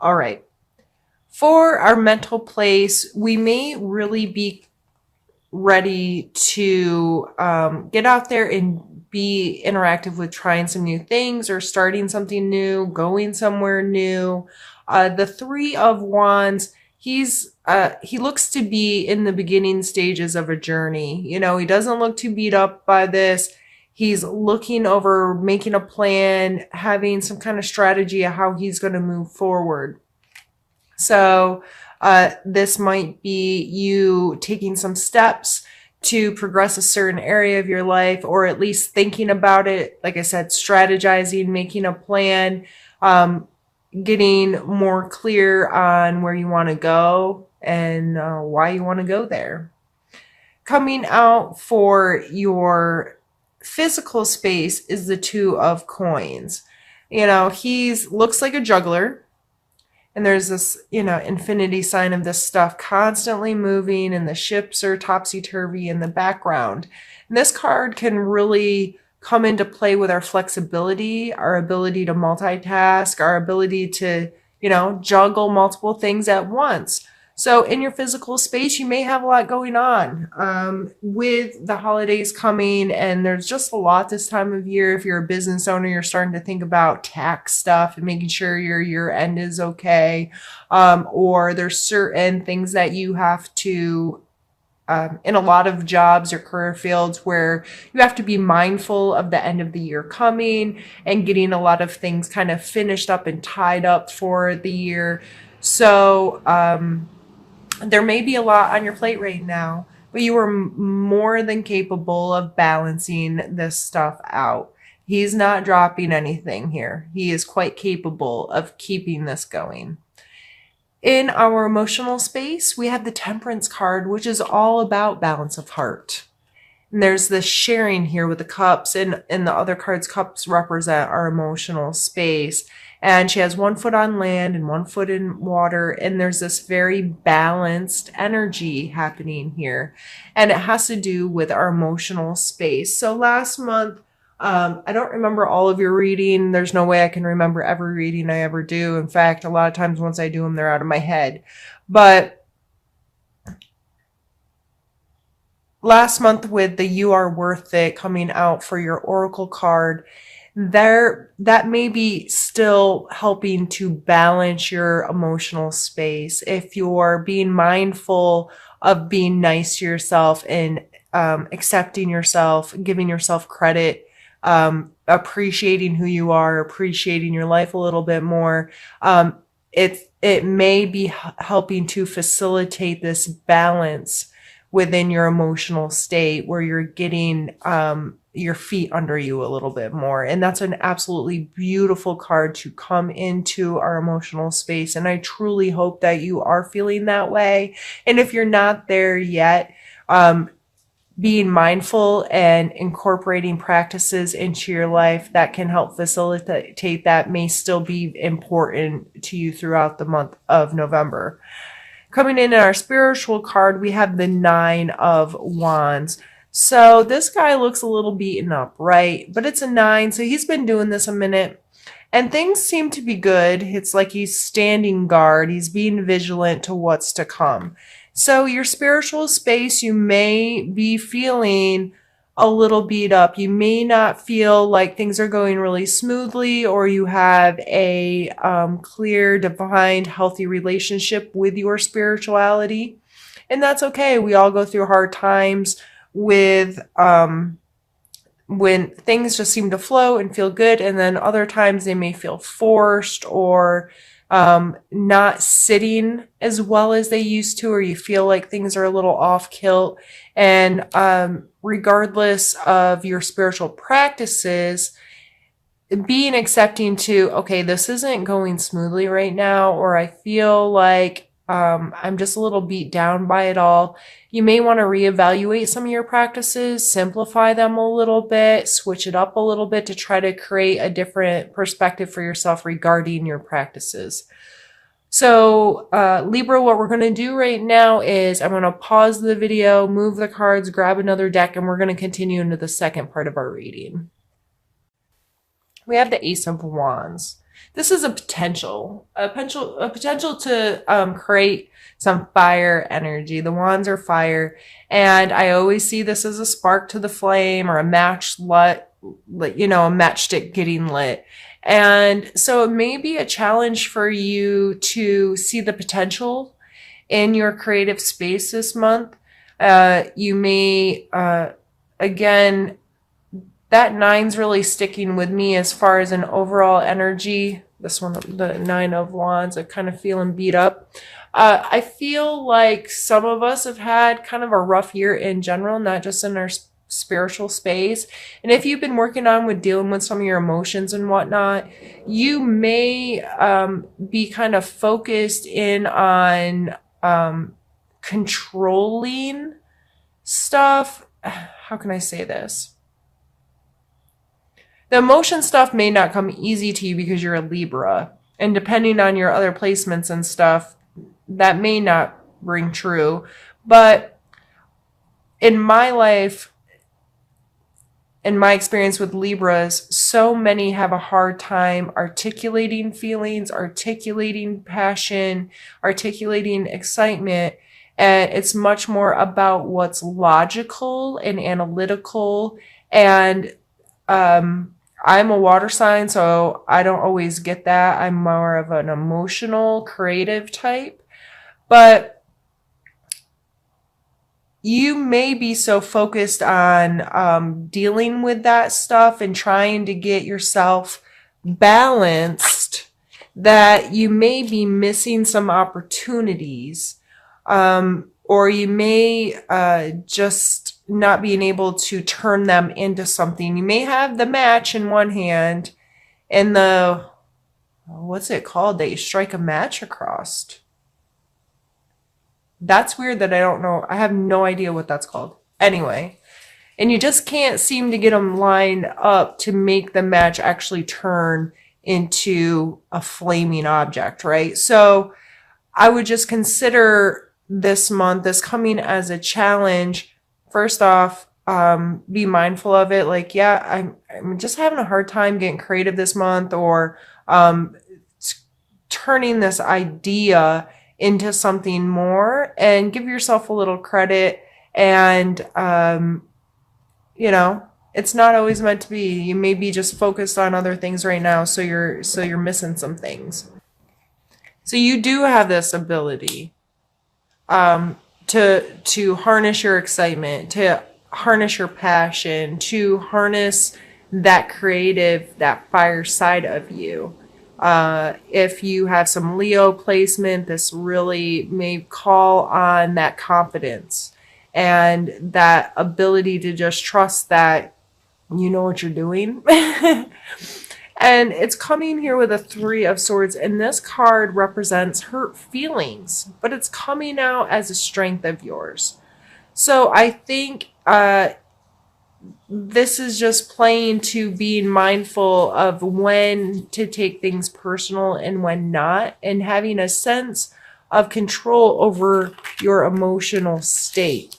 All right. For our mental place, we may really be ready to get out there and be interactive with trying some new things or starting something new, going somewhere new. The Three of Wands, he looks to be in the beginning stages of a journey. You know, he doesn't look too beat up by this. He's looking over, making a plan, having some kind of strategy of how he's going to move forward. So this might be you taking some steps to progress a certain area of your life, or at least thinking about it. Like I said, strategizing, making a plan, getting more clear on where you want to go and why you want to go there. Coming out for your physical space is the Two of Coins. You know, looks like a juggler. And there's this, infinity sign of this stuff constantly moving, and the ships are topsy-turvy in the background. And this card can really come into play with our flexibility, our ability to multitask, our ability to, juggle multiple things at once. So in your physical space, you may have a lot going on with the holidays coming, and there's just a lot this time of year. If you're a business owner, you're starting to think about tax stuff and making sure your year end is okay. Or there's certain things that you have to in a lot of jobs or career fields where you have to be mindful of the end of the year coming and getting a lot of things kind of finished up and tied up for the year. So there may be a lot on your plate right now, but you are more than capable of balancing this stuff out. He's not dropping anything here. He is quite capable of keeping this going. In our emotional space, we have the Temperance card, which is all about balance of heart. And there's this sharing here with the cups, and the other cards, cups represent our emotional space. And she has one foot on land and one foot in water. And there's this very balanced energy happening here. And it has to do with our emotional space. So last month, I don't remember all of your reading. There's no way I can remember every reading I ever do. In fact, a lot of times once I do them, they're out of my head. But last month with the You Are Worth It coming out for your Oracle card, that may be still helping to balance your emotional space. If you're being mindful of being nice to yourself and accepting yourself, giving yourself credit, appreciating who you are, appreciating your life a little bit more, it may be helping to facilitate this balance within your emotional state where you're getting your feet under you a little bit more. And that's an absolutely beautiful card to come into our emotional space. And I truly hope that you are feeling that way. And if you're not there yet, being mindful and incorporating practices into your life that can help facilitate that may still be important to you throughout the month of November. Coming in our spiritual card, we have the Nine of Wands. So this guy looks a little beaten up, right? But it's a 9, so he's been doing this a minute. And things seem to be good. It's like he's standing guard. He's being vigilant to what's to come. So your spiritual space, you may be feeling a little beat up. You may not feel like things are going really smoothly, or you have a clear, defined, healthy relationship with your spirituality. And that's okay. We all go through hard times with when things just seem to flow and feel good, and then other times they may feel forced or not sitting as well as they used to, or you feel like things are a little off kilt. And regardless of your spiritual practices, being accepting to, okay, this isn't going smoothly right now, or I feel like I'm just a little beat down by it all. You may want to reevaluate some of your practices, simplify them a little bit, switch it up a little bit to try to create a different perspective for yourself regarding your practices. So Libra, what we're going to do right now is I'm going to pause the video, move the cards, grab another deck, and we're going to continue into the second part of our reading. We have the Ace of Wands. this is a potential to create some fire energy. The wands are fire, and I always see this as a spark to the flame or a match lit, you know, a matchstick getting lit. And so it may be a challenge for you to see the potential in your creative space this month. You may, again, that nine's really sticking with me as far as an overall energy. This one, the Nine of Wands, I'm kind of feeling beat up. I feel like some of us have had kind of a rough year in general, not just in our spiritual space. And if you've been working on with dealing with some of your emotions and whatnot, you may be kind of focused in on controlling stuff. How can I say this? The emotion stuff may not come easy to you because you're a Libra. And depending on your other placements and stuff, that may not ring true. But in my life, in my experience with Libras, so many have a hard time articulating feelings, articulating passion, articulating excitement. And it's much more about what's logical and analytical. And I'm a water sign, so I don't always get that. I'm more of an emotional, creative type. But you may be so focused on dealing with that stuff and trying to get yourself balanced that you may be missing some opportunities. Or you may just not being able to turn them into something. You may have the match in one hand and the, what's it called, that you strike a match across. That's weird that I don't know. I have no idea what that's called. Anyway, and you just can't seem to get them lined up to make the match actually turn into a flaming object, right? So I would just consider this month, this coming as a challenge. First off, be mindful of it. Like, yeah, I'm just having a hard time getting creative this month, or turning this idea into something more, and give yourself a little credit. And, you know, it's not always meant to be. You may be just focused on other things right now. So you're missing some things. So you do have this ability, to harness your excitement, to harness your passion, to harness that creative, that fire side of you. If you have some Leo placement, this really may call on that confidence and that ability to just trust that you know what you're doing. And it's coming here with a Three of Swords, and this card represents hurt feelings, but it's coming out as a strength of yours. So I think this is just playing to being mindful of when to take things personal and when not, and having a sense of control over your emotional state.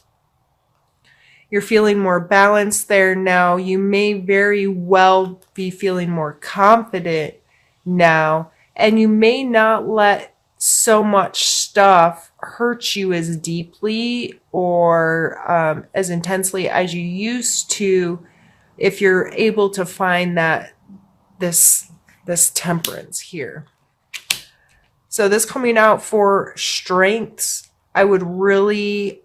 You're feeling more balanced there now. You may very well be feeling more confident now, and you may not let so much stuff hurt you as deeply or as intensely as you used to, if you're able to find that this temperance here. So this coming out for strengths, I would really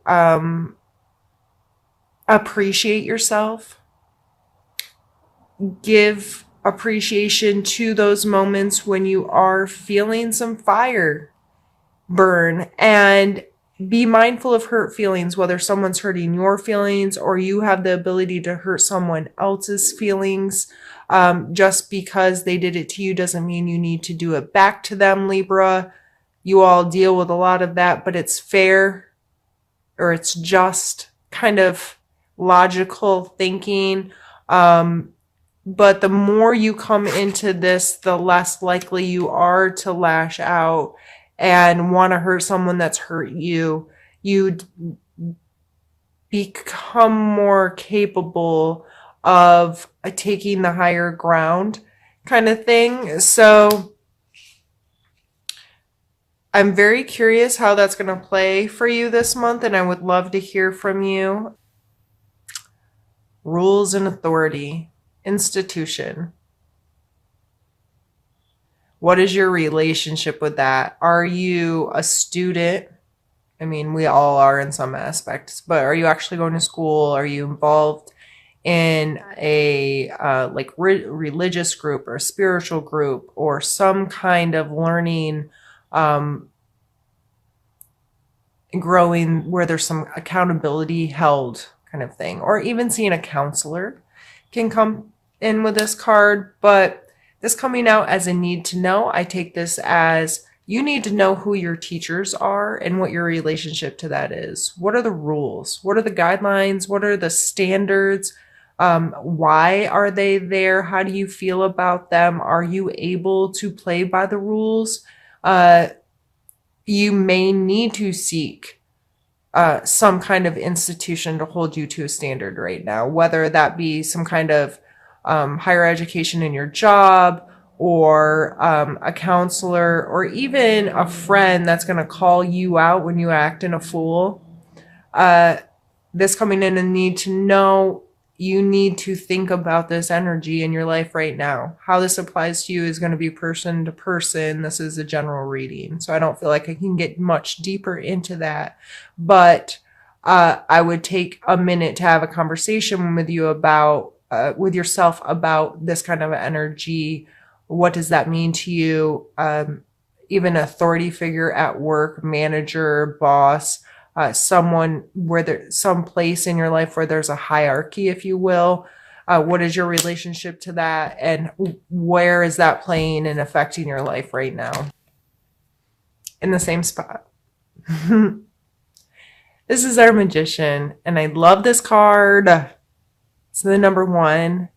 appreciate yourself. Give appreciation to those moments when you are feeling some fire burn, and be mindful of hurt feelings, whether someone's hurting your feelings or you have the ability to hurt someone else's feelings. Just because they did it to you doesn't mean you need to do it back to them, Libra. You all deal with a lot of that, but it's fair, or it's just kind of logical thinking. But the more you come into this, the less likely you are to lash out and want to hurt someone that's hurt you. You become more capable of taking the higher ground kind of thing. So I'm very curious how that's going to play for you this month, and I would love to hear from you. Rules and authority, institution. What is your relationship with that? Are you a student? I mean, we all are in some aspects, but are you actually going to school? Are you involved in a like religious group or a spiritual group or some kind of learning, um, growing where there's some accountability held kind of thing, or even seeing a counselor can come in with this card. But this coming out as a need to know, I take this as you need to know who your teachers are and what your relationship to that is. What are the rules? What are the guidelines? What are the standards? Why are they there? How do you feel about them? Are you able to play by the rules? You may need to seek some kind of institution to hold you to a standard right now, whether that be some kind of higher education in your job, or a counselor, or even a friend that's going to call you out when you act in a fool. This coming in and need to know, you need to think about this energy in your life right now. How this applies to you is going to be person to person. This is a general reading, so I don't feel like I can get much deeper into that. But I would take a minute to have a conversation with you about, with yourself about this kind of energy. What does that mean to you? Even authority figure at work, manager, boss, someone where there's some place in your life where there's a hierarchy, if you will. What is your relationship to that? And where is that playing and affecting your life right now? In the same spot. This is our Magician, and I love this card. It's the number 1.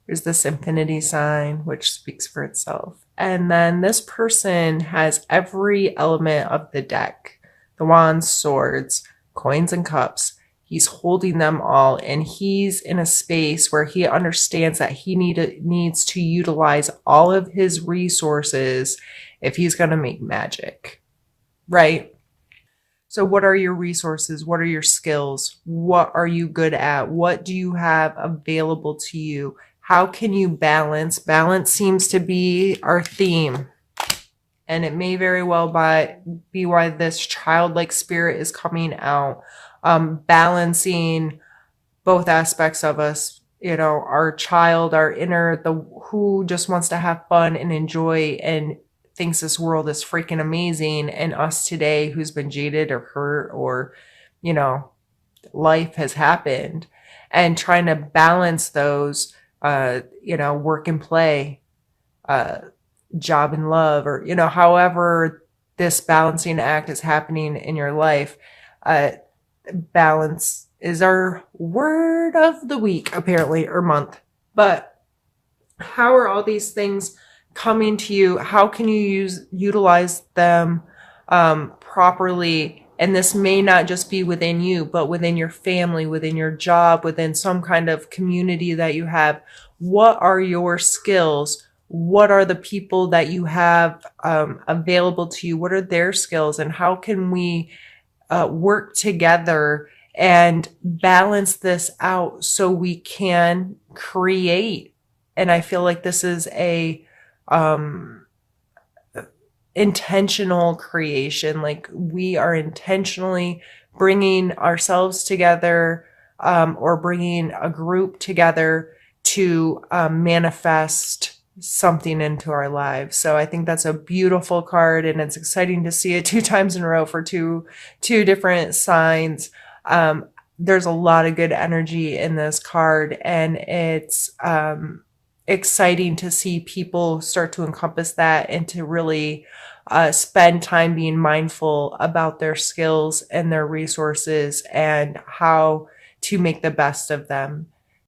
There's this infinity sign, which speaks for itself. And then this person has every element of the deck. The wands, swords, coins, and cups. He's holding them all, and he's in a space where he understands that he needs to utilize all of his resources if he's going to make magic, right? So what are your resources? What are your skills? What are you good at? What do you have available to you? How can you balance? Balance seems to be our theme. And it may very well be why this childlike spirit is coming out, balancing both aspects of us, you know, our child, our inner, who just wants to have fun and enjoy and thinks this world is freaking amazing, and us today who's been jaded or hurt, or, you know, life has happened, and trying to balance those, you know, work and play, job and love, or, you know, however this balancing act is happening in your life. Balance is our word of the week, apparently, or month. But how are all these things coming to you? How can you utilize them properly? And this may not just be within you, but within your family, within your job, within some kind of community that you have. What are your skills? What are the people that you have available to you? What are their skills? And how can we work together and balance this out so we can create? And I feel like this is a intentional creation. Like, we are intentionally bringing ourselves together, or bringing a group together to manifest something into our lives. So I think that's a beautiful card, and it's exciting to see it 2 times in a row for two different signs. There's a lot of good energy in this card, and it's exciting to see people start to encompass that and to really spend time being mindful about their skills and their resources and how to make the best of them.